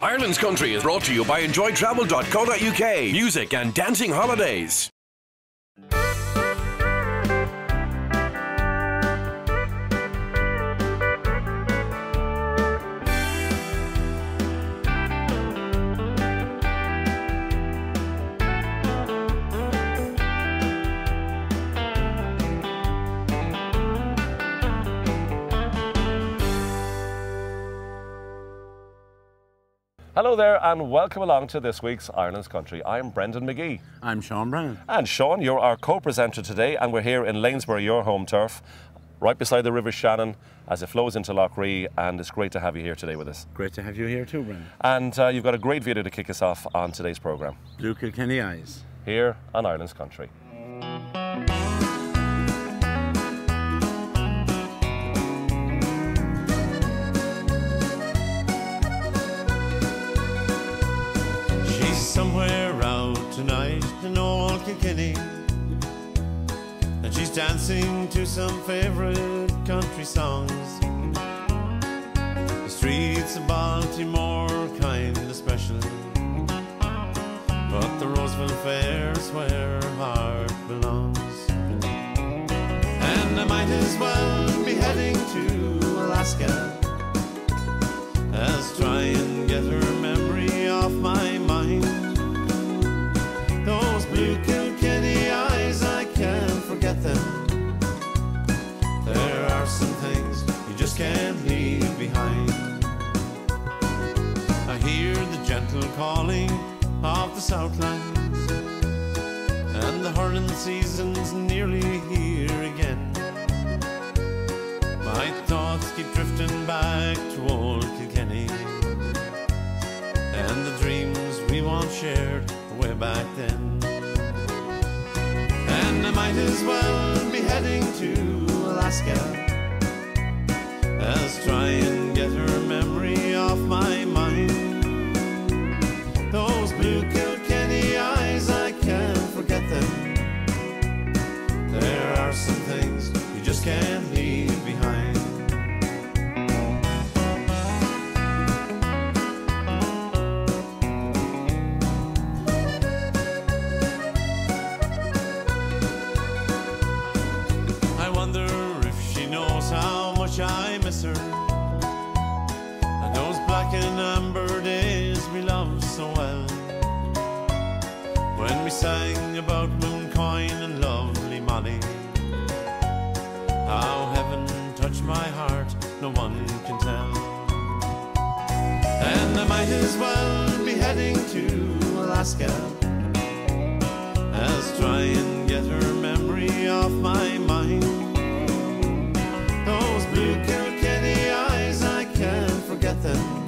Ireland's Country is brought to you by enjoytravel.co.uk. Music and dancing holidays. Hello there and welcome along to this week's Ireland's Country. I'm Brendan McGee. I'm Sean Brennan. And Sean, you're our co-presenter today, and we're here in Lanesborough, your home turf, right beside the River Shannon as it flows into Lough Ree, and it's great to have you here today with us. Great to have you here too, Brendan. And you've got a great video to kick us off on today's programme. Blue Kilkenny Eyes. Here on Ireland's Country. Somewhere out tonight in old Kilkenny, and she's dancing to some favourite country songs. The streets of Baltimore kind of special, but the Roseville Fair's where her heart belongs. And I might as well be heading to Alaska as try and get her memory off my mind. Those blue Kilkenny eyes, I can't forget them. There are some things you just can't leave behind. I hear the gentle calling of the Southlands, and the hurling season's nearly here again. My thoughts keep drifting back to old Kilkenny, and the dreams we once shared way back then. And I might as well be heading to Alaska as try and get her memory off my mind. Those blue Kilkenny eyes, I can't forget them. There are some things you just can't leave behind. I miss her, and those black and amber days we loved so well, when we sang about mooncoin and lovely Molly. How heaven touched my heart, no one can tell. And I might as well be heading to Alaska as try and get her memory off my mind. Those blue Kilkenny eyes, I can't forget them.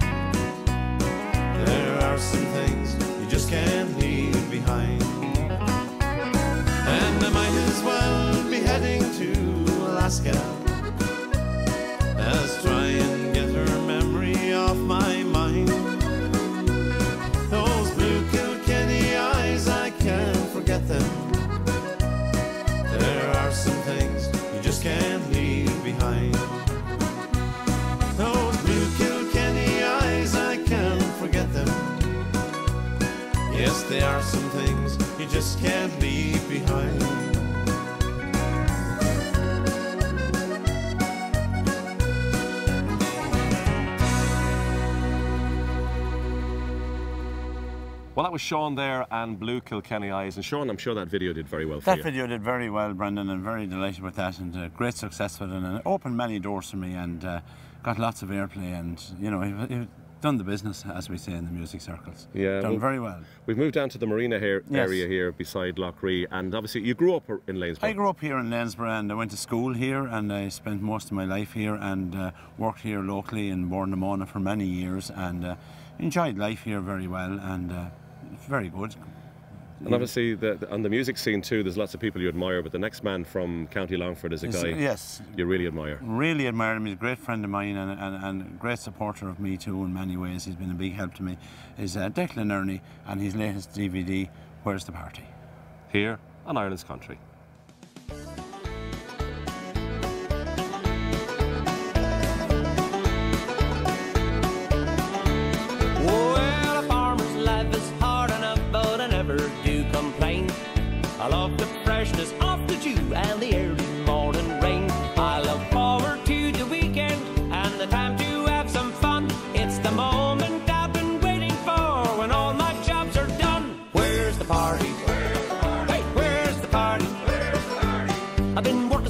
There are some things you just can't leave behind. And I might as well be heading to Alaska as try and get her memory off my mind. Those blue Kilkenny eyes, I can't forget them. There are some things you just can't leave behind. Those blue Kilkenny eyes, I can't forget them. Yes, there are some things you just can't leave behind. Well, that was Sean there and Blue Kilkenny Eyes. And Sean, I'm sure that video did very well for you. That video did very well, Brendan, and very delighted with that, and great success with it, and it opened many doors for me, and got lots of airplay, and you know, you've done the business, as we say in the music circles. Yeah, done very well. We've moved down to the marina here, area here beside Lough Ree, and obviously you grew up in Lanesborough. I grew up here in Lanesborough, and I went to school here, and I spent most of my life here, and worked here locally in Bournemouth for many years, and enjoyed life here very well, and very good. And obviously on the music scene too, there's lots of people you admire, but the next man from County Longford is a guy you really admire. Really admire him. He's a great friend of mine, and a great supporter of me too in many ways. He's been a big help to me. Is Declan Ernie, and his latest DVD, Where's the Party? Here on Ireland's Country. Where's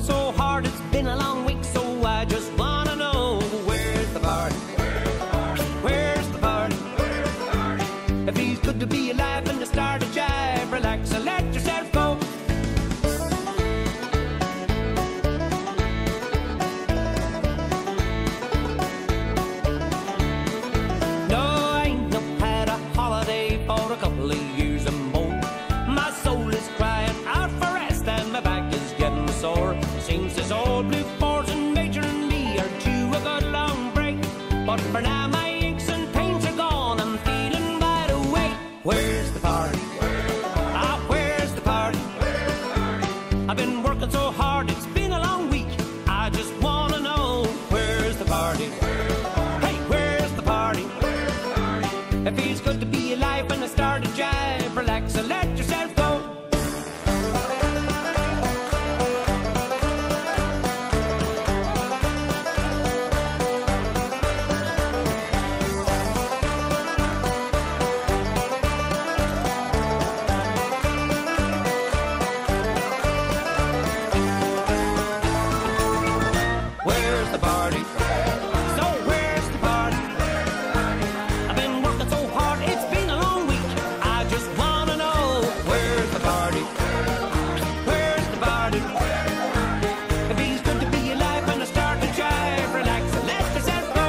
so hard, it's been a long week, so I just wanna know where's the party? Where's the party? It feels good to be alive and to start a jive. Relax and let yourself go. No, I ain't no had a holiday for a couple of years and more. My soul is crying out for rest and my back is getting sore. Seems this old blue fortune major and me are due a good long break. But for now my aches and pains are gone, I'm feeling wide awake. Where's the party? Ah, where's the party? I've been working so hard, it's been a long week. I just wanna know where's the party? Hey, where's the party? It feels good to be alive when I start a jive. Relax and let yourself go. Where's the party? So where's the party? I've been working so hard, it's been a long week. I just wanna know where's the party? Where's the party? It feels good to be alive when I start to jive. Relax and let yourself go.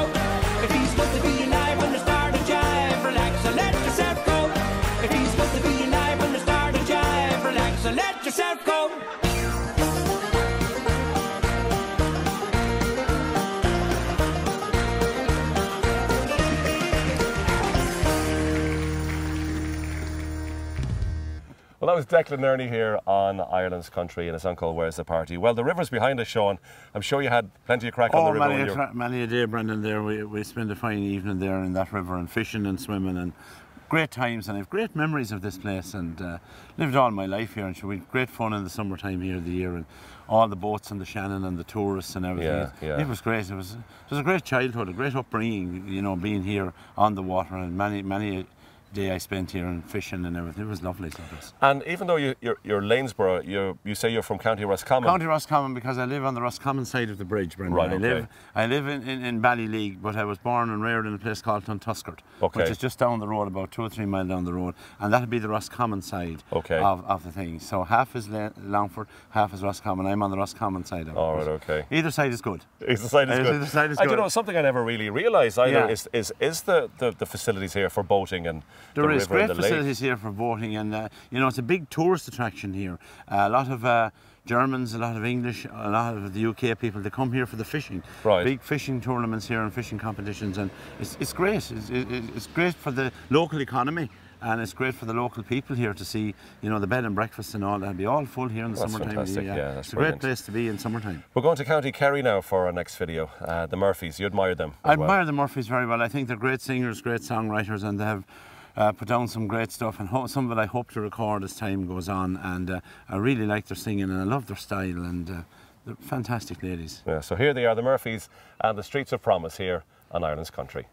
It feels good to be alive when I start to jive. Relax and let yourself go. It feels good to be alive when I start to jive. Relax and let yourself go. Well, that was Declan Nerney here on Ireland's Country and his uncle Where's the Party. Well, the river's behind us, Sean. I'm sure you had plenty of crack on the river. Many a day, Brendan, there. We spent a fine evening there in that river and fishing and swimming and great times, and I have great memories of this place and lived all my life here, and we had great fun in the summertime here of the year and all the boats on the Shannon and the tourists and everything. Yeah. It was great. It was a great childhood, a great upbringing, you know, being here on the water, and many a day I spent here and fishing and everything. It was lovely. So it was. And even though you're Lanesborough, you say you're from County Roscommon. County Roscommon, because I live on the Roscommon side of the bridge, Brendan. Right, okay. I live in Ballyleague, but I was born and reared in a place called Tuntuskert, Okay. which is just down the road, about 2 or 3 miles down the road, and that'll be the Roscommon side Okay. of the thing. So half is Longford, half is Roscommon. I'm on the Roscommon side of it. All right, okay. Either side is good. Either side is good. Either side is I good. don't know, something I never really realised either Yeah. is the facilities here for boating and the There is river and great the lake. facilities here for boating, and you know, it's a big tourist attraction here. A lot of Germans, a lot of English, a lot of the UK people, they come here for the fishing. Right. Big fishing tournaments here and fishing competitions, and it's great. It's great for the local economy, and it's great for the local people here to see, you know, the bed and breakfast and all. That'll be all full here in the That's summertime. fantastic, yeah, that's it's a brilliant. great place to be in summertime. We're going to County Kerry now for our next video. The Murphys, you admire them I as well. admire the Murphys very well. I think they're great singers, great songwriters, and they have put down some great stuff, and some of it I hope to record as time goes on. And I really like their singing, and I love their style, and they're fantastic ladies. Yeah, so here they are, the Murphys and the Streets of Promise here on Ireland's Country.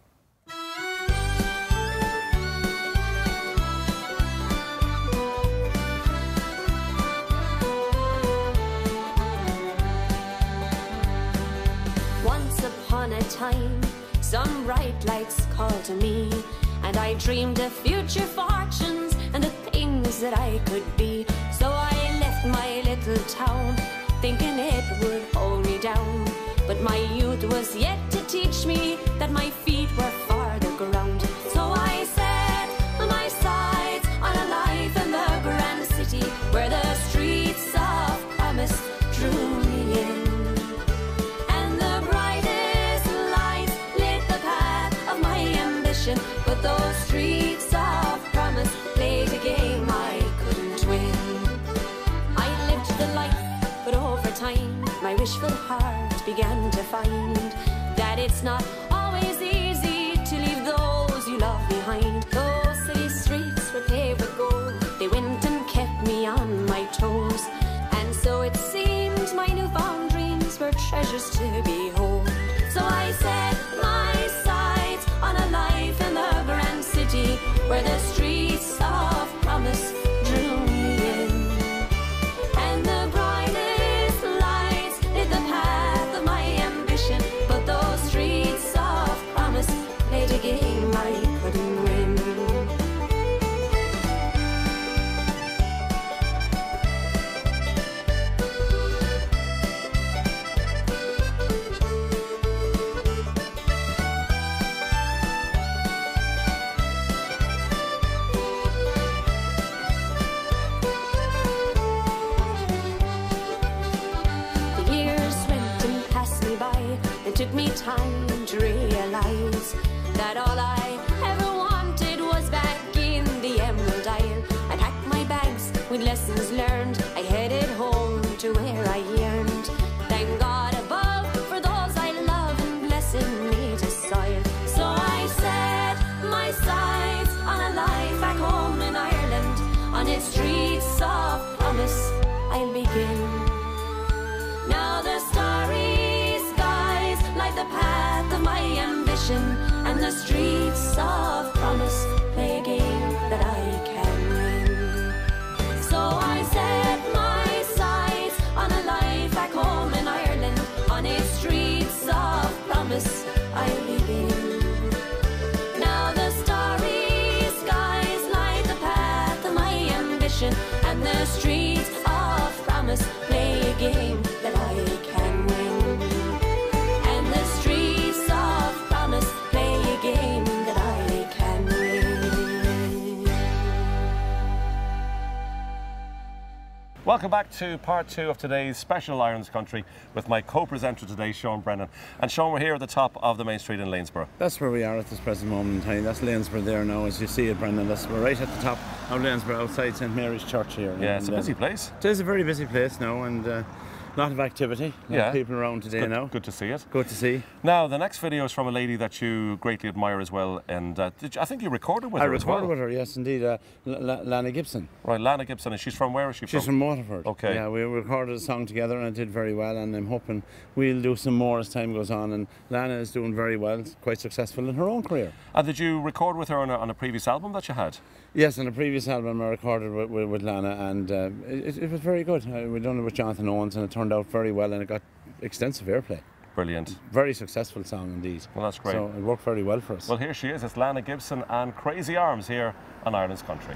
Once upon a time, some bright lights called to me, and I dreamed of future fortunes and the things that I could be. So I left my little town, thinking it would hold me down. But my youth was yet to teach me that my feet were for the ground. So I set my sights on a life in the grand city, where the streets of promise drew me in. And the brightest lights lit the path of my ambition, but those streets of promise played a game I couldn't win. I lived the life, but over time my wishful heart began to find that it's not always easy to leave those you love behind. Those city streets were paved with gold, they went and kept me on my toes. And so it seemed my newfound dreams were treasures to behold. So I set my sights on a life in the grand city, where the streets of promise drew me in. And the brightest lights It took me time to realize that all I ever wanted was back in the Emerald Isle. I packed my bags with lessons learned. I headed home to where I yearned. Thank God above for those I love and blessing me to soil. So I set my sights on a life back home in Ireland. On its streets of promise I'll begin. Now the starry skies light the path of my ambition, and the streets of promise play a game that I can win. So I set my sights on a life back home in Ireland. On its streets of promise I'll begin. Now the starry skies light the path of my ambition, and the streets of promise play a game that I can win. And the streets of promise play a game that I can win. Welcome back to part 2 of today's special Ireland's Country with my co-presenter today, Sean Brennan. And Sean, we're here at the top of the main street in Lanesborough. That's where we are at this present moment in time. That's Lanesborough there now, as you see it, Brendan. We're right at the top of Lanesborough, outside St Mary's Church here. Yeah, it's a busy place. It is a very busy place now, and a lot of activity. A lot of people around today now. Good to see it. Good to see. Now, the next video is from a lady that you greatly admire as well, and I think you recorded with her as well. I recorded with her, yes, indeed. Lana Gibson. Right, Lana Gibson, and she's from where is she from? She's from Waterford. Okay. Yeah, we recorded a song together and it did very well, and I'm hoping we'll do some more as time goes on. And Lana is doing very well, quite successful in her own career. And did you record with her on a previous album that you had? Yes, on a previous album I recorded with Lana, and it was very good. We done it with Jonathan Owens, and it turned out very well, and it got extensive airplay. Brilliant. Very successful song indeed. Well, that's great. So it worked very well for us. Well, here she is. It's Lana Gibson and Crazy Arms here on Ireland's Country.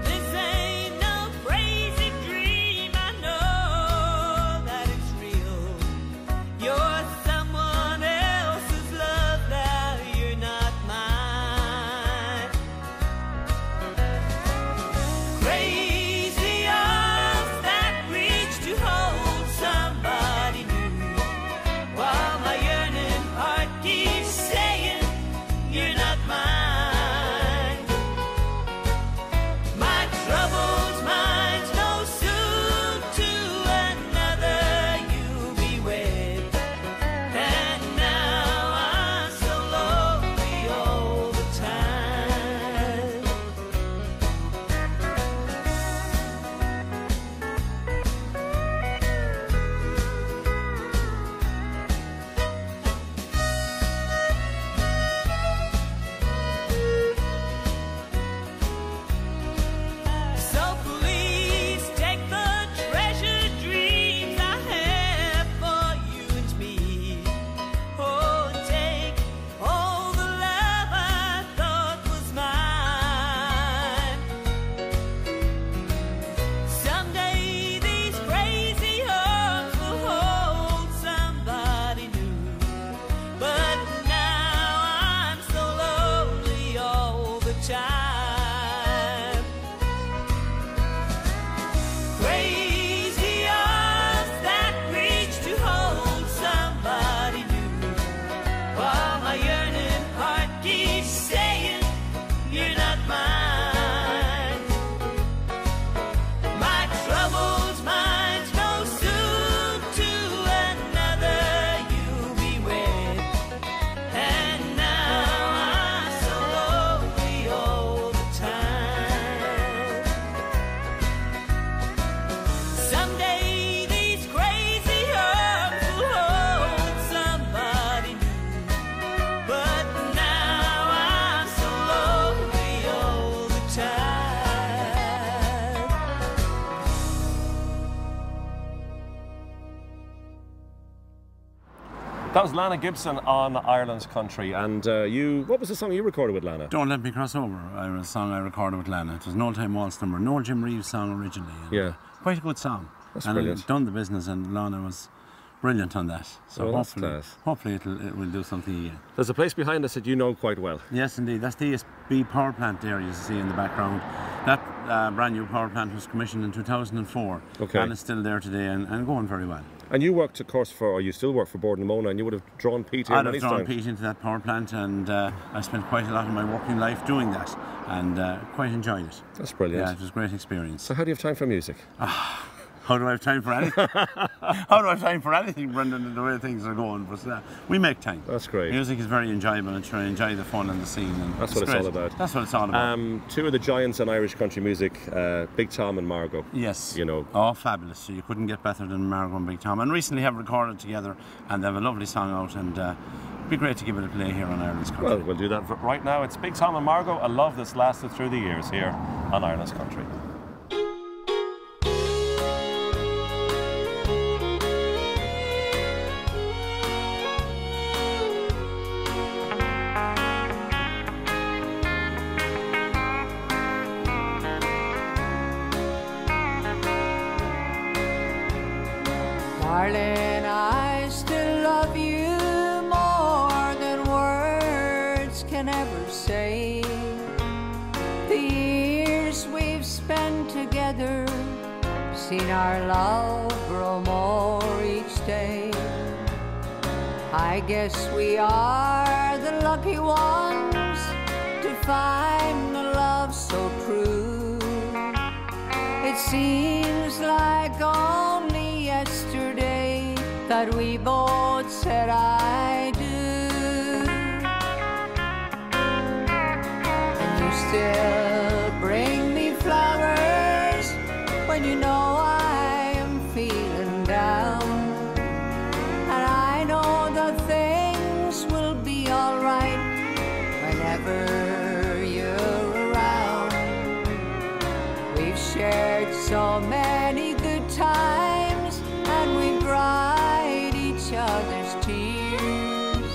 This ain't no crazy dream, I know that it's real. That was Lana Gibson on Ireland's Country. And what was the song you recorded with Lana? Don't Let Me Cross Over. A song I recorded with Lana. It was an old-time waltz number, an old Jim Reeves song originally. Yeah. Quite a good song. That's and brilliant. It done the business, and Lana was brilliant on that. So that's class. hopefully it will do something again. There's a place behind us that you know quite well. Yes, indeed. That's the ESB power plant there you see in the background. That brand new power plant was commissioned in 2004. Okay. And it's still there today and going very well. And you worked, of course, or you still work for Borden Mona, and you would have drawn peat here many I'd have drawn times. peat into that power plant, and I spent quite a lot of my working life doing that, and quite enjoyed it. That's brilliant. Yeah, it was a great experience. So how do you have time for music? How do I have time for anything? How do I have time for anything, Brendan, and the way things are going? But we make time. That's great. Music is very enjoyable, and try to enjoy the fun and the scene. And That's what it's all about. That's what it's all about. Two of the giants in Irish country music, Big Tom and Margot. Yes. You know. Oh, fabulous. So you couldn't get better than Margot and Big Tom. And recently have recorded together, and they have a lovely song out, and it'd be great to give it a play here on Ireland's Country. Well, we'll do that right now. It's Big Tom and Margot, a love that's lasted through the years here on Ireland's Country. Darling, I still love you more than words can ever say. The years we've spent together, seen our love grow more each day. I guess we are the lucky ones to find a love so true. It seems like only yesterday that we both said I do. And you still bring me flowers when you know I am feeling down. And I know that things will be alright whenever you're around. We've shared so many good times, and we've dried each other's tears.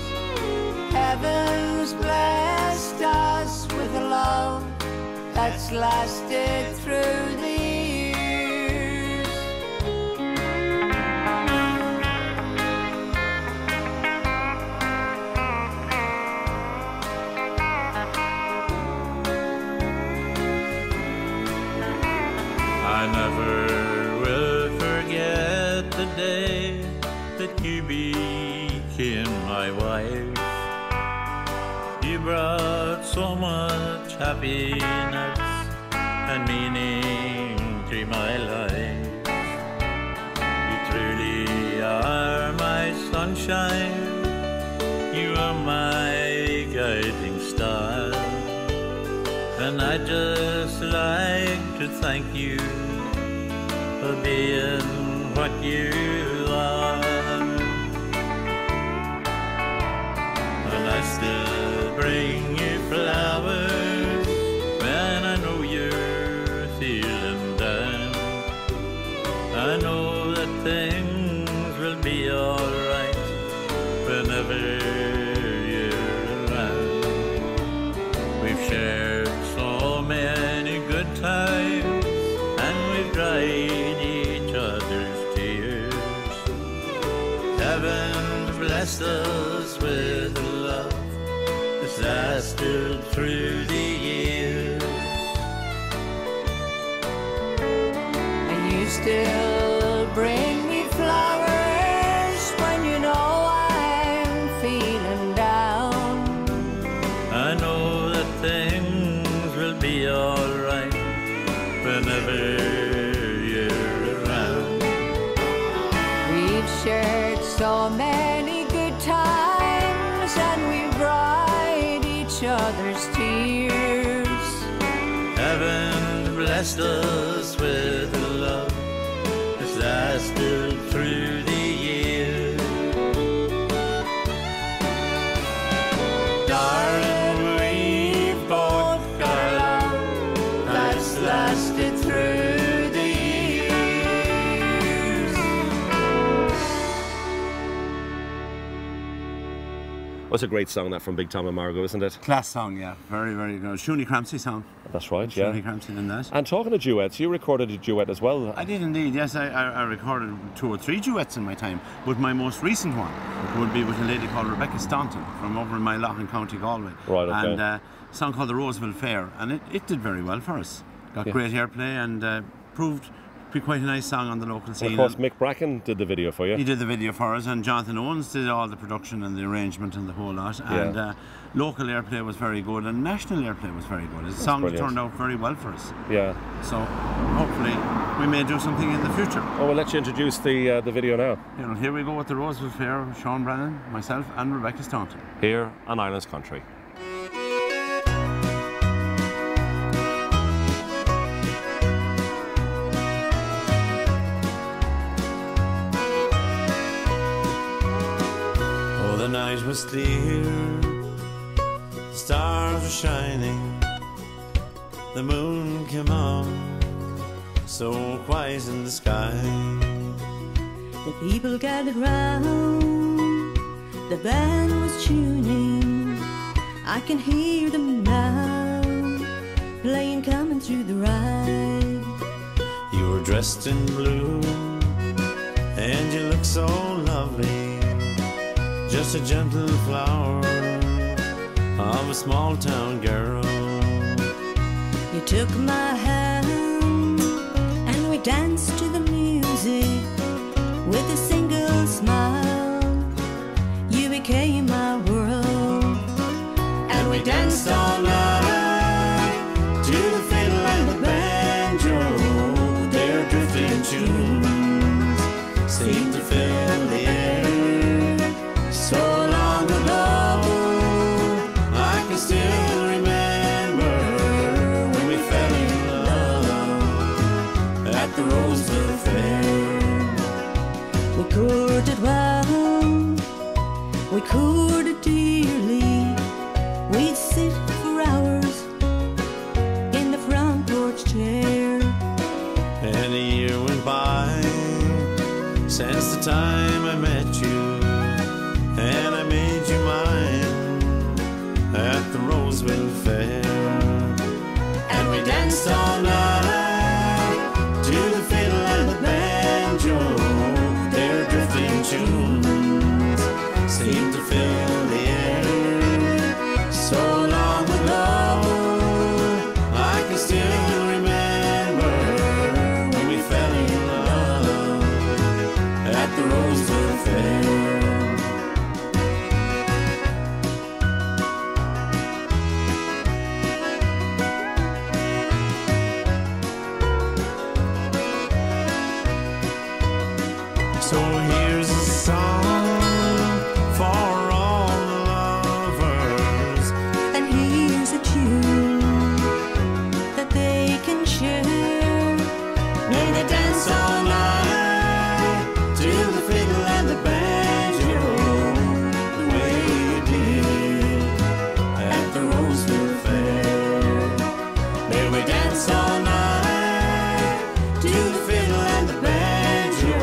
Heaven's blessed us with a love that's lasted through the years. I never will forget the day that you became my wife. You brought so much happiness and meaning to my life. You truly are my sunshine. You are my guiding star. And I'd just like to thank you for being what you are. And I still bring you flowers when I know you're feeling down. I know that things will be alright whenever you're around. We've shared so many good times, and we've dried each other's tears. Heaven blessed us with a love that's lasted through the years. And you still bring me flowers when you know I'm feeling down. I know that things will be alright whenever you're around. We've shared so many good times, and we've dried each other's tears. Heaven blessed us with a love that's lasted through the years. Darling, we've both got love that's lasted through the years. That's a great song, that, from Big Tom and Margot, isn't it? Class song, yeah. Very, very good. Shoonie Crampsey song. That's right, yeah. Shoonie Crampsey than that. And talking of duets, you recorded a duet as well. I did indeed, yes. I recorded 2 or 3 duets in my time, but my most recent one would be with a lady called Rebecca Staunton from over in Mylough in County Galway. Right, okay. And a song called The Roseville Fair, and it did very well for us. Got great airplay and proved to be quite a nice song on the local scene. And of course, Mick Bracken did the video for you. He did the video for us, and Jonathan Owens did all the production and the arrangement and the whole lot. And local airplay was very good, and national airplay was very good. It's a song that turned out very well for us. Yeah. So hopefully we may do something in the future. Oh, we'll let you introduce the video now. You know, here we go with the Roseville Fair, Sean Brennan, myself, and Rebecca Staunton. Here on Ireland's Country. The night was clear, the stars were shining, the moon came on, so quiet in the sky. The people gathered round, the band was tuning, I can hear them now, playing Coming Through the Ride. You were dressed in blue, and you looked so lovely, just a gentle flower of a small town girl. You took my hand and we danced to the music with a single smile. You became my world, and we danced all night to the fiddle and the banjo. Their drifting tunes seemed to fill the air. So long ago, I can still remember when we fell in love at the Roseville Fair. we courted well, we courted dearly. We'd sit for hours in the front porch chair. And a year went by since the time I met you, and I made you mine at the Roseville Fair. And we danced all night to the fiddle and the banjo. Their drifting tunes seemed to fill the air. So long ago, I can still remember when we fell in love at the Roseville Fair. So here's a song for all the lovers, and here's a tune that they can share. and they dance all night to the fiddle and the banjo, the way we did at the Roseville Fair. There we dance all night to the fiddle and the banjo,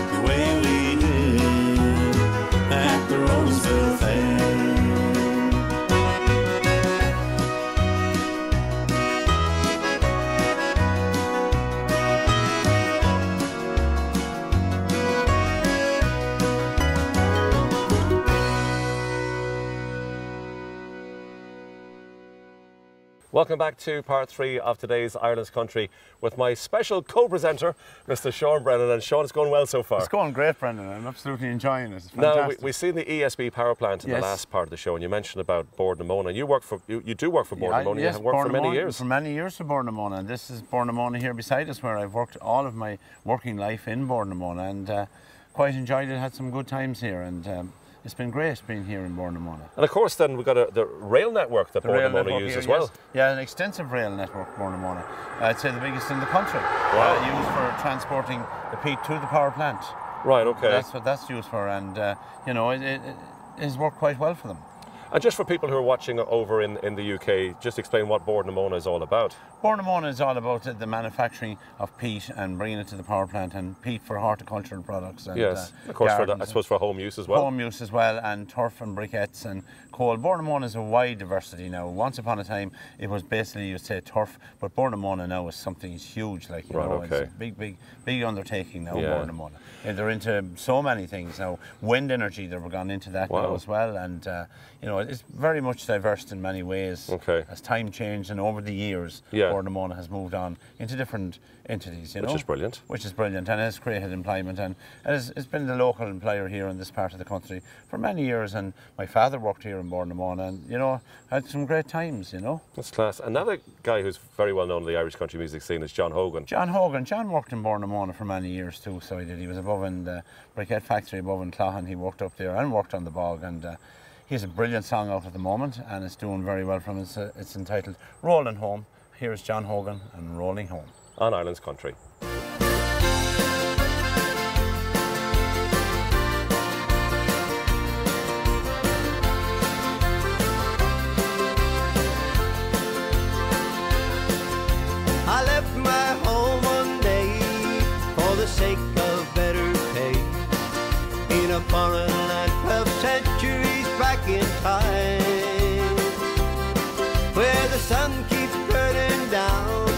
the way we did at the Roseville Fair. Welcome back to part 3 of today's Ireland's Country with my special co-presenter, Mr. Sean Brennan. And Sean, it's going well so far. It's going great, Brendan. I'm absolutely enjoying it. It's Now, fantastic. we've seen the ESB power plant in the last part of the show, and you mentioned about Bournemona. You work for, you do work for Bournemona. Yes, you have worked for many years. For many years for Bournemona, and this is Bournemona here beside us, where I've worked all of my working life in Bournemona, and quite enjoyed it. Had some good times here, and it's been great being here in Bournemona. And of course, then we've got the rail network that Bournemona use as well. Yes. Yeah, an extensive rail network, Bournemona. I'd say the biggest in the country. Wow. Used for transporting the peat to the power plant. Right, okay. That's what that's used for, and you know, it has worked quite well for them. And just for people who are watching over in the UK, just explain what Bord na Móna is all about. Bord na Móna is all about the manufacturing of peat and bringing it to the power plant, and peat for horticultural products. And, yes, of course, for I suppose for home use as well. Home use as well, and turf and briquettes and coal. Bord na Móna is a wide diversity now. Once upon a time, it was basically, you'd say, turf, but Bord na Móna now is something huge. Like, you know, okay. It's a big undertaking now, Bord na Móna. And they're into so many things now. Wind energy, they've gone into that now as well, and you know, it's very much diverse in many ways. Okay. As time changed and over the years, Bord na Móna has moved on into different entities, you know. Which is brilliant. Which is brilliant, and has created employment, and it's been the local employer here in this part of the country for many years. And my father worked here in Bord na Móna, and you know, had some great times, you know. That's class. Another guy who's very well known in the Irish country music scene is John Hogan. John Hogan. John worked in Bord na Móna for many years too, so he did. He was above in the briquette factory above in Cloughan. He worked up there and worked on the bog, and he has a brilliant song out at the moment, and it's doing very well from it. It's entitled Rolling Home. Here's John Hogan and Rolling Home. On Ireland's Country. I left my home one day for the sake of better pay in a foreign land 12 centuries back in time, where the sun keeps burning down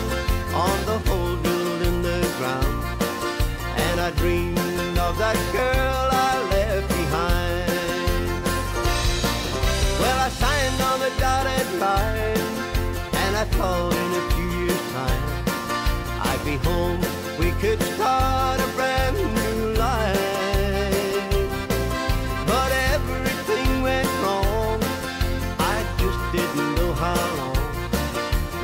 on the hole drilled in the ground, and I dreamed of that girl I left behind. Well, I signed on the dotted line, and I thought in a few years' time I'd be home, we could start a brand new life. But everything went wrong, I just didn't know how long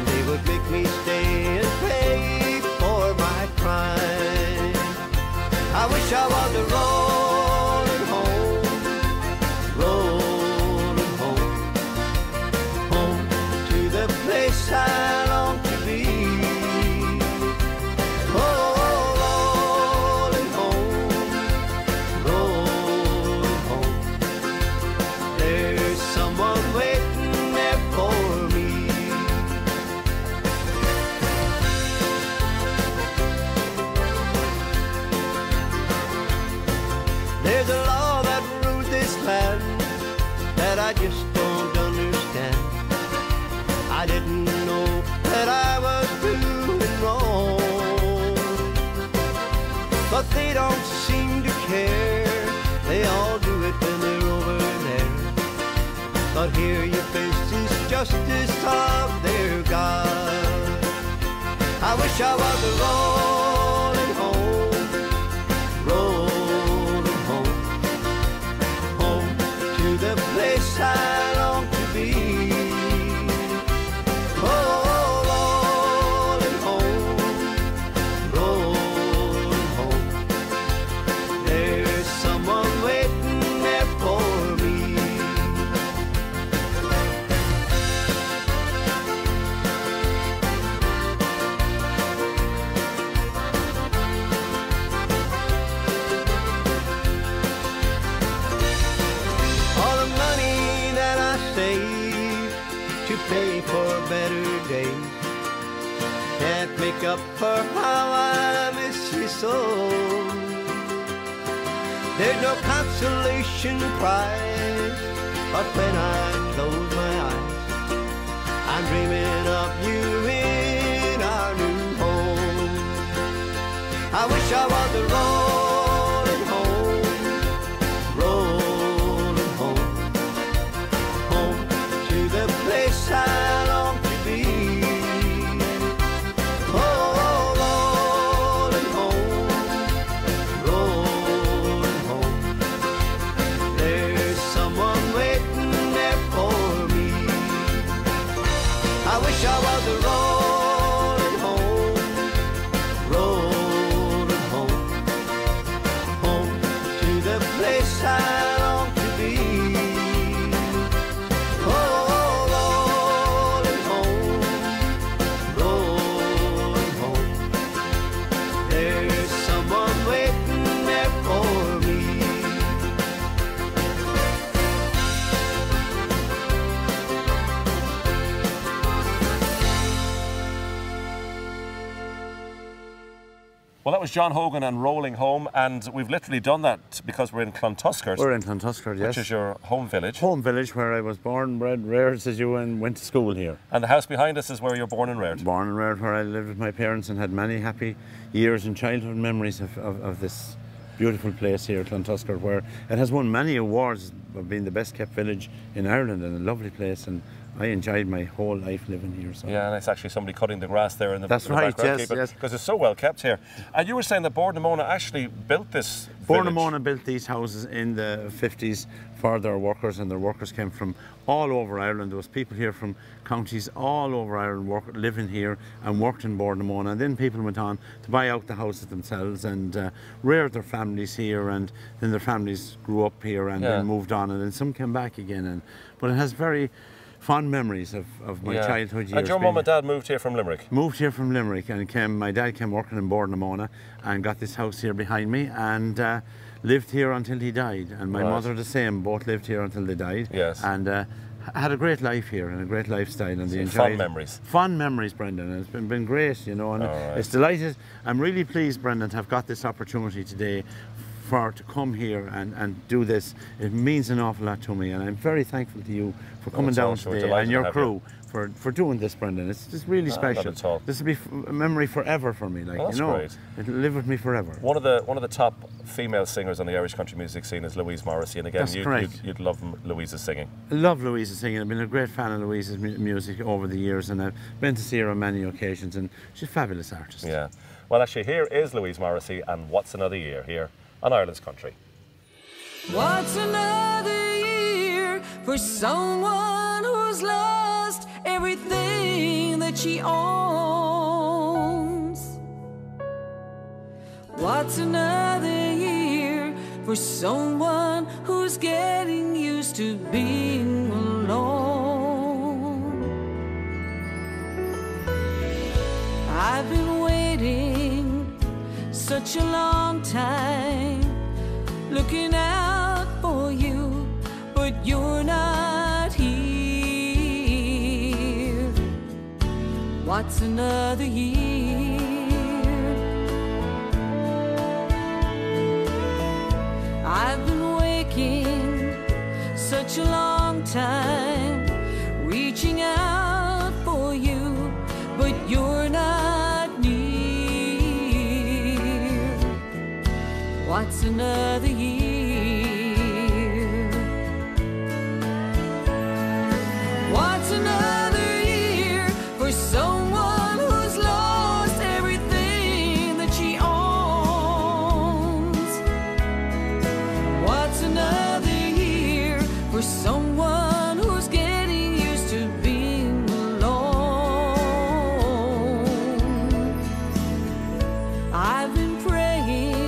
they would make me stay and pay for my crime. I wish I was a rolling home, rolling home, home to the place I long to be. Oh, rolling home, rolling home. There's someone waiting there for me. There's a law that rules this land that I just don't understand. I didn't know that I was doing wrong, but they don't seem to care. They all do it when they're over there, but here your face is justice of their God. I wish I was a rolling home, rolling home, home to the place I long to be. Oh, rolling home, rolling home. There's someone waiting there for me. All the money that I saved to pay for better days can't make up for how I miss you so. There's no consolation prize, but when I close my eyes, I'm dreaming of you in our new home. I wish I was a rolling home, rolling home, home to the place I long to be. Oh, rolling home, rolling home. There's someone waiting there for me. I wish I was a rolling home, rolling home, home to the place I long to be. Oh, rolling home, rolling home. There's someone waiting there for me. Well, that was John Hogan and Rolling Home, and we've literally done that because we're in Clontuskert. We're in Clontuskert, yes. Which is your home village. Home village where I was born, bred, reared, as you, and went to school here. And the house behind us is where you're born and reared. Born and reared, where I lived with my parents and had many happy years and childhood memories of this beautiful place here, Clontuskert, where it has won many awards of being the best kept village in Ireland, and a lovely place, and I enjoyed my whole life living here. So. Yeah, and it's actually somebody cutting the grass there in the, That's in the right, background. yes. Because it's so well kept here. And you were saying that Bordenamona actually built this Bordenamona built these houses in the 50s for their workers, and their workers came from all over Ireland. There was people here from counties all over Ireland living here and worked in Bordenamona, and then people went on to buy out the houses themselves and reared their families here, and then their families grew up here and then moved on, and then some came back again. But it has very fond memories of my childhood years. And your mum and dad moved here from Limerick? Moved here from Limerick, and my dad came working in Bordenamona and got this house here behind me, and lived here until he died. And my mother the same, both lived here until they died. Yes. And had a great life here and a great lifestyle, and they enjoyed fond memories. Fond memories, Brendan, and it's been great, you know, and it's delighted. I'm really pleased, Brendan, to have got this opportunity today to come here and do this. It means an awful lot to me, and I'm very thankful to you for coming down today, and your crew for doing this, Brendan. It's just really special. This will be a memory forever for me, like, that's you know. Great. It'll live with me forever. One of the top female singers on the Irish country music scene is Louise Morrissey, and again, you'd love Louise's singing. I love Louise's singing. I've been a great fan of Louise's music over the years, and I've been to see her on many occasions, and she's a fabulous artist. Yeah. Well, actually, here is Louise Morrissey, and What's Another Year here on Ireland's Country. What's another year for someone who's lost everything that she owns? What's another year for someone who's getting used to being alone? I've been waiting such a long time, looking out for you, but you're not here. What's another year? I've been waking such a long time, reaching out for you, but you're not near. What's another year? What's another year for someone who's lost everything that she owns? What's another year for someone who's getting used to being alone? I've been praying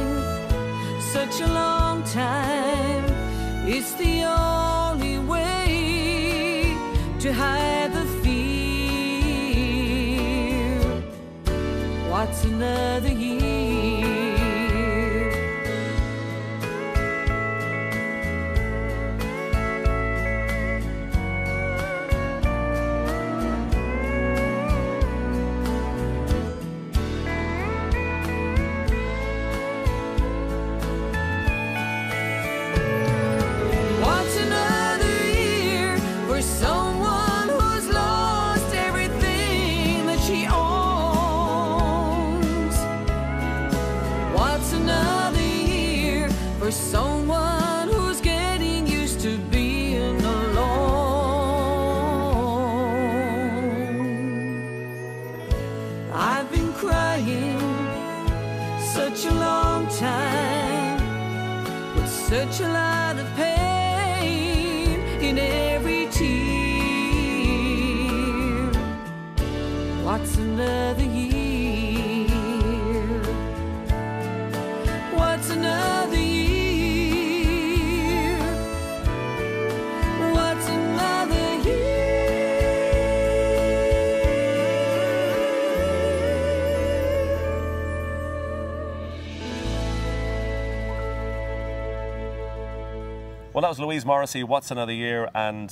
such a long time, it's the only way to hide the fear. What's another year? What's another year for someone who's lost everything that she owns? What's another year for someone who's getting used to being alone? I've been crying such a long time, with such a lot of pain in every tear. What's another year? What's another year? What's another year? Well, that was Louise Morrissey, What's Another Year, and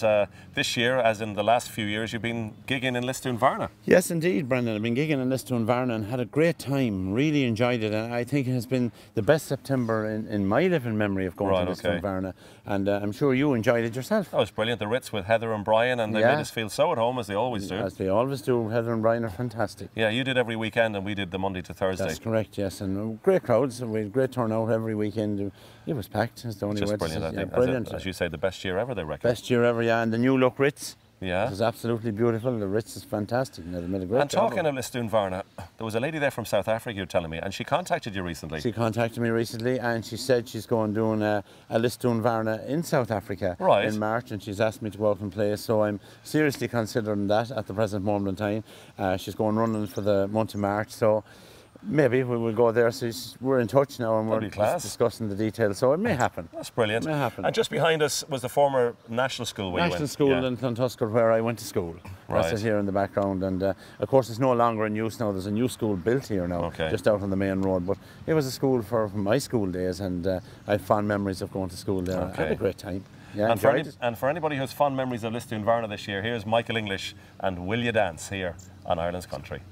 this year, as in the last few years, you've been gigging in Lisdoonvarna. Yes, indeed, Brendan. I've been gigging in Lisdoonvarna and had a great time. Really enjoyed it, and I think it has been the best September in my living memory of going to Lisdoonvarna. And I'm sure you enjoyed it yourself. That was brilliant. The Ritz with Heather and Brian, and they made us feel so at home, as they always do. As they always do. Heather and Brian are fantastic. Yeah, you did every weekend, and we did the Monday to Thursday. That's correct, yes, and great crowds. We had great turnout every weekend. It was packed. It's the only way. Brilliant, I think. Brilliant. As you say, the best year ever, they reckon. Best year ever, yeah, and the new look Ritz. Yeah. It was absolutely beautiful. The Ritz is fantastic. They made a great job. And talking of Lisdoonvarna, there was a lady there from South Africa, you're telling me, and she contacted you recently. She contacted me recently, and she said she's going doing a Lisdoonvarna in South Africa in March, and she's asked me to go out and play. So I'm seriously considering that at the present moment in time. She's going running for the month of March, so maybe we will go there. So we're in touch now, and we're discussing the details. So it may happen. That's brilliant. It may happen. And just behind us was the former national school where National School in Clontusker, where I went to school. That's it here in the background. And of course, it's no longer in use now. There's a new school built here now, just out on the main road. But it was a school for my school days, and I have fond memories of going to school there. I had a great time. Yeah, and for anybody who has fond memories of Lisdoonvarna this year, here's Michael English and Will You Dance here on Ireland's Country.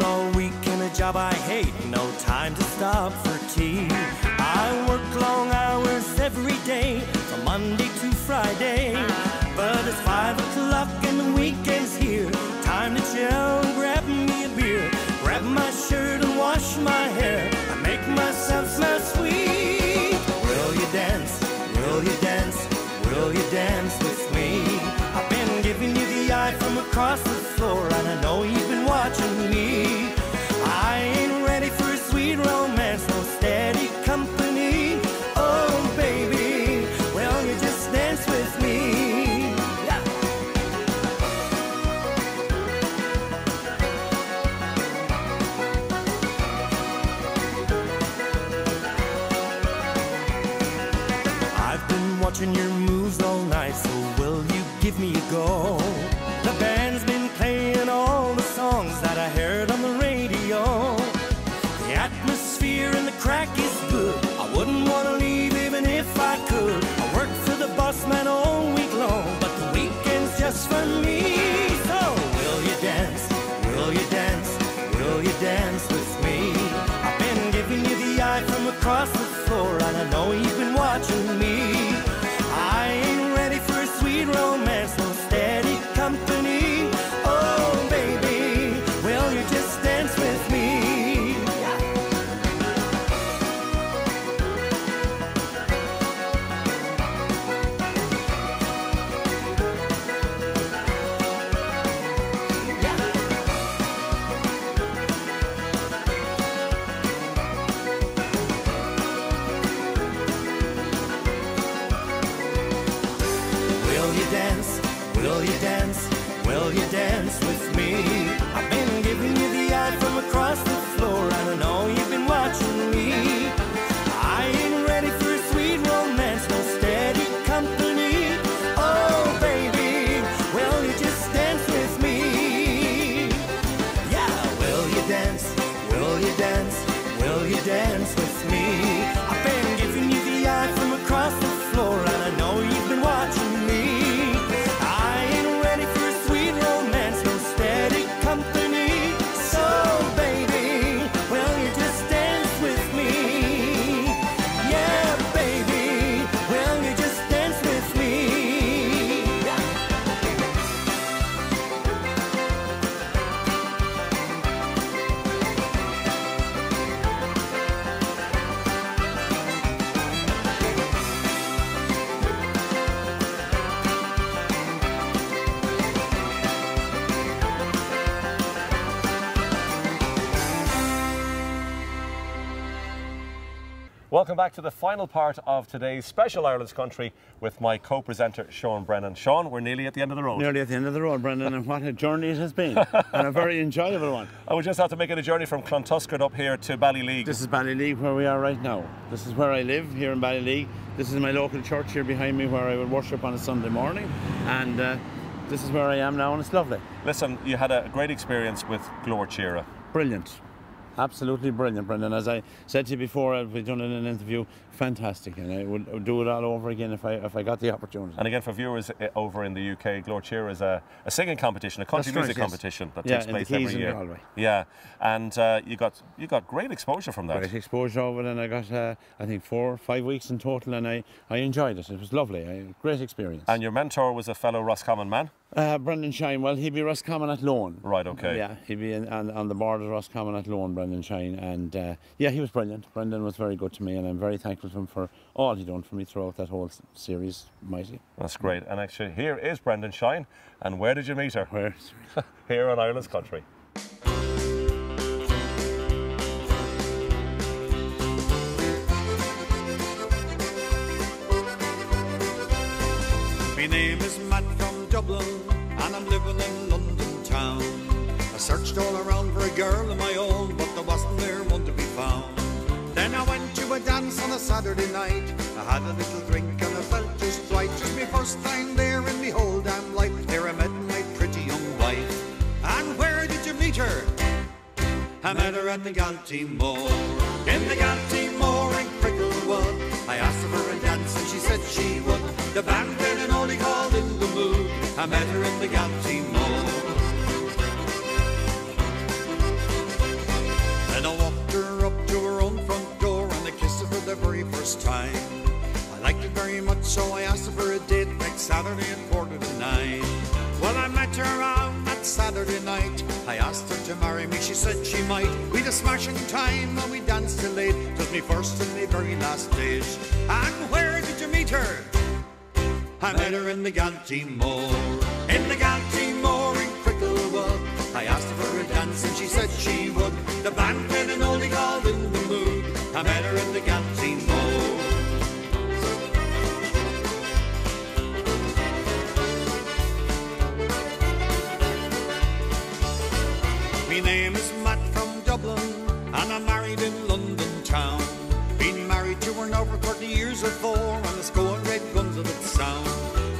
All week in a job I hate, no time to stop for tea. I work long hours every day, from Monday to Friday. But it's 5 o'clock and the weekend's here. Time to chill, grab me a beer, grab my shirt and wash my hair. I make myself smell sweet. Will you dance? Will you dance? Will you dance with me? I've been giving you the eye from across the floor, and I know you've been watching me. I ain't ready for a sweet romance, no steady company. Oh baby, will you just dance with me? Yeah. I've been watching your moves all night, so will you give me a go? The band's been playing all the songs that I heard on the radio. The atmosphere and the crack is good. I wouldn't want to leave even if I could. I work for the boss man all week long, but the weekend's just for me. So will you dance? Will you dance? Will you dance with me? I've been giving you the eye from across the floor, and I know you've been watching me. I ain't ready for a sweet romance, no steady company. Oh baby, will you just dance with me? Yeah. Will you dance? Will you dance? Will you dance with me? I've been giving you the eye from across the floor, and I know you've been watching me. I ain't ready for a sweet romance, no steady company. Oh baby, will you just dance with me? Yeah, will you dance? Will you dance? Will you dance with me? I've been giving you the eye from across the floor, and I know you've been watching me. I ain't ready for a sweet romance, no steady company. So baby, will you just dance with me? Yeah, baby, will you just dance with me? Yeah. Welcome back to the final part of today's special Ireland's Country with my co-presenter Sean Brennan. Sean, we're nearly at the end of the road. Nearly at the end of the road, Brendan, and what a journey it has been, and a very enjoyable one. I would just have to make it a journey from Clontusker up here to Ballyleague. This is Ballyleague, where we are right now. This is where I live, here in Ballyleague. This is my local church here behind me, where I would worship on a Sunday morning, and this is where I am now, and it's lovely. Listen, you had a great experience with Glór. Brilliant. Absolutely brilliant, Brendan. As I said to you before, we've done it in an interview, fantastic, and I would do it all over again if I got the opportunity. And again, for viewers over in the UK, Glór is a singing competition, a country music competition that takes place every year. Galway. Yeah, and you got great exposure from that. Great exposure over it, and I got I think 4 or 5 weeks in total, and I enjoyed it. It was lovely, great experience. And your mentor was a fellow Roscommon man? Brendan Shine. Well, he'd be Roscommon at Loan. Right, okay. Yeah, he'd be on the board of Roscommon at Loan, Brendan Shine, and yeah, he was brilliant. Brendan was very good to me, and I'm very thankful to him for all he done for me throughout that whole series. Mighty. That's great. And actually, here is Brendan Shine. And where did you meet her? Where? Here on Ireland's Country. My name is Matt from Dublin, and I'm living in London town. I searched all around for a girl of my own, but there wasn't there one to be found. Then I went to a dance on a Saturday night. I had a little drink and I felt just right. Just my first time there in my whole damn life. There I met my pretty young wife. And where did you meet her? I met her at the Galtymore. In the Galtymore in Cricklewood. I asked her for a dance and she said she would. The band played an oldie called In the Mood. I met her in the Galtymore. Then I walked her up to her own front door and I kissed her for the very first time. I liked it very much, so I asked her for a date next Saturday at 8:45. Well, I met her on that Saturday night. I asked her to marry me, she said she might. We'd a smashing time and we danced till late. 'Twas me first and me very last date. And where did you meet her? I met her in the Galtymore. In the Galtymore in Cricklewood. I asked her for a dance and she said she would. The band played an oldie called In the Mood. I met her in the Galtymore. My name is Matt from Dublin, and I'm married in London town. Been married to her now for 30 years or 4, and it's going red guns of its sound.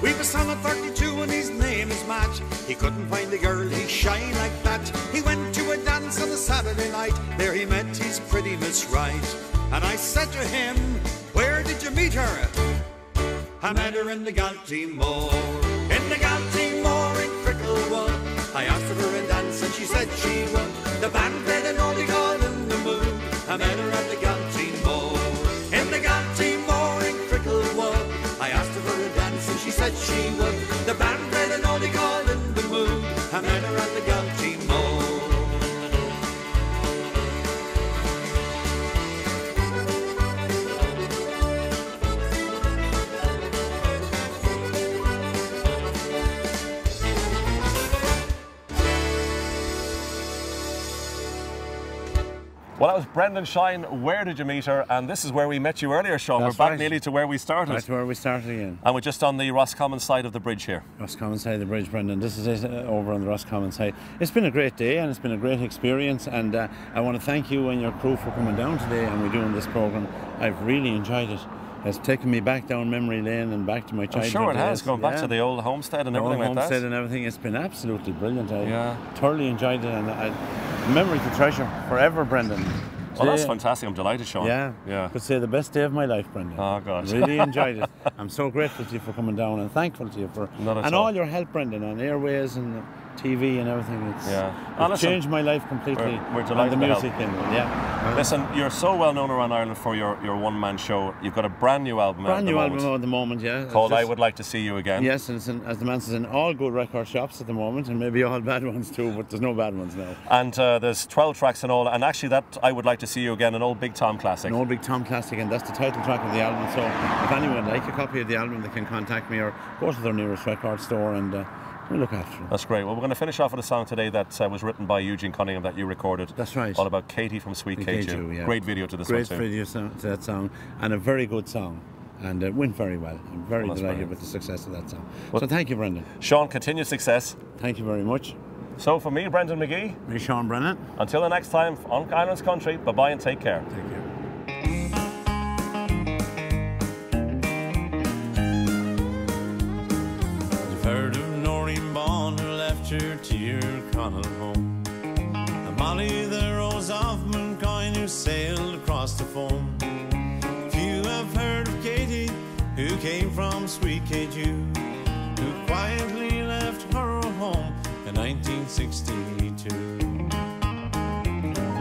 We've a son of 32 and his name is Matt. He couldn't find a girl he's shy like that. He went to a dance on a Saturday night. There he met his pretty Miss Right. And I said to him, where did you meet her? I met her in the Galtymore. In the Galtymore in Cricklewood. I asked her for a dance and she said she would. The band played an oldie called In the Mood. I met her at the Galtymore. In the Galtymore in Cricklewood. I asked her for a dance and she said she would. The band played an oldie called In the Mood. I met her at the Galtymore. Well, that was Brendan Shine. Where did you meet her? And this is where we met you earlier, Sean. That's We're back right. nearly to where we started. That's where we started again. And we're just on the Roscommon side of the bridge here. Roscommon side of the bridge, Brendan. This is it, over on the Roscommon side. It's been a great day and it's been a great experience, and I want to thank you and your crew for coming down today and we're doing this programme. I've really enjoyed it. It's taken me back down memory lane and back to my childhood. I'm sure it has, days. going back to the old homestead and the old everything like homestead that. and everything. It's been absolutely brilliant. I Yeah. thoroughly enjoyed it, and memory to treasure forever, Brendan. Well, that's Today- fantastic. I'm delighted, Sean. Yeah. Could say the best day of my life, Brendan. Oh, God. Really enjoyed it. I'm so grateful to you for coming down and thankful to you for Not at and all. all your help, Brendan, on airways and TV and everything. It's Listen, changed my life completely. we're and delighted the to help. music thing. Yeah. Listen, you're so well known around Ireland for your one-man show. You've got a brand new album out at the moment album at the moment, yeah. called It's I just- Would Like to See You Again. Yes, and it's as the man says, in all good record shops at the moment, and maybe all bad ones too, but there's no bad ones now. And there's 12 tracks in all, and actually that I Would Like to See You Again, an old Big Tom classic. An old Big Tom classic, and that's the title track of the album. So if anyone would like a copy of the album, they can contact me or go to their nearest record store and we'll look after them. That's great. Well, we're going to finish off with a song today that was written by Eugene Cunningham that you recorded. That's right. All about Katie from Sweet K2. Yeah. Great video to this Great one too. video to that song, and a very good song. And it went very well. I'm very Well, that's delighted brilliant. with the success of that song. Well- So thank you, Brendan. Sean, continued success. Thank you very much. So for me, Brendan McGee, Me, Sean Brennan. until the next time on Ireland's Country, bye-bye and take care. Thank you. You've heard of Noreen Ball. her to your Connell home. And Molly, the rose of Mooncoin, who sailed across the foam. Few have heard of Katie, who came from sweet Keju, who quietly left her home in 1962.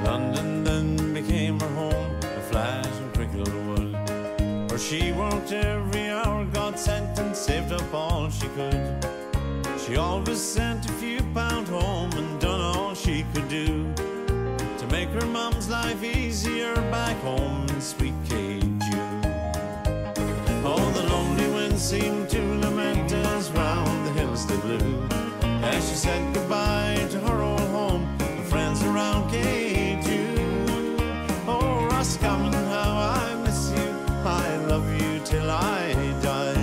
London then became her home, a flat and Cricklewood, where she worked every hour God sent and saved up all she could. She always sent a few pound home and done all she could do to make her mum's life easier back home in sweet Keju. Oh, the lonely wind seemed to lament as round the hills they blew, as she said goodbye to her old home and friends around Keju. Oh, Roscommon, how I miss you, I love you till I die.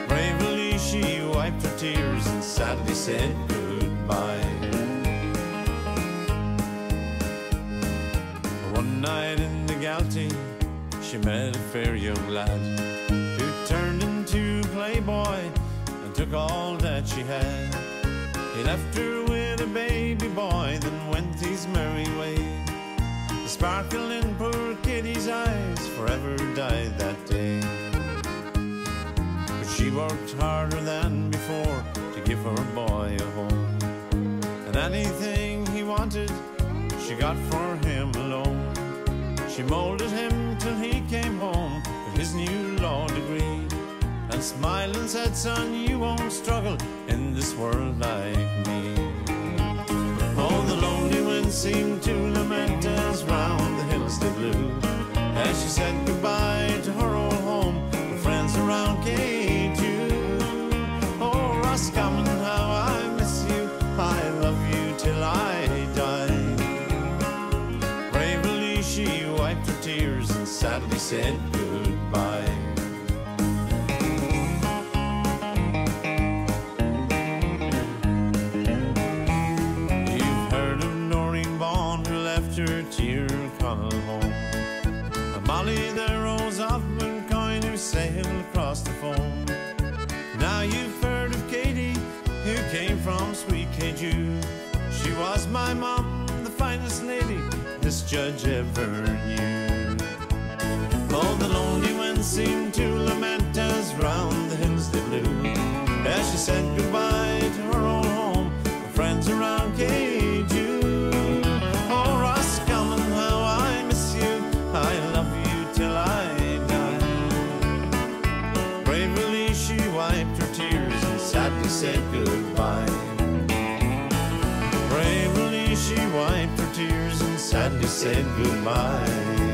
Bravely she wiped her tears and sadly said goodbye. One night in the Galtee she met a fair young lad who turned into a playboy and took all that she had. He left her with a baby boy, then went his merry way. The sparkle in poor Kitty's eyes forever died that day. But she worked harder than before to give her boy a home, and anything he wanted she got for him alone. She molded him till he came home with his new law degree, and smiling said, son, you won't struggle in this world like me. Oh, the lonely wind seemed to lament as round the hills they blew, as she said goodbye to her old home and friends around Keju. Oh, Roscommon, how I miss you, I love you till I die. Bravely she wiped her tears and sadly said goodbye. You've heard of Noreen Vaughan, who left her to your Connell home, and Molly, the rose of Mooncoin, who sailed across the foam. Now you've heard of Katie, who came from sweet Keju. She was my mum, the finest lady this judge ever knew. Oh, the lonely wind seemed to lament as round the hills they blew, as she said goodbye to her old home and friends around Keju. Oh, Roscommon, how I miss you, I love you till I die. Bravely she wiped her tears and sadly said goodbye. Bravely she wiped her tears and sadly said goodbye.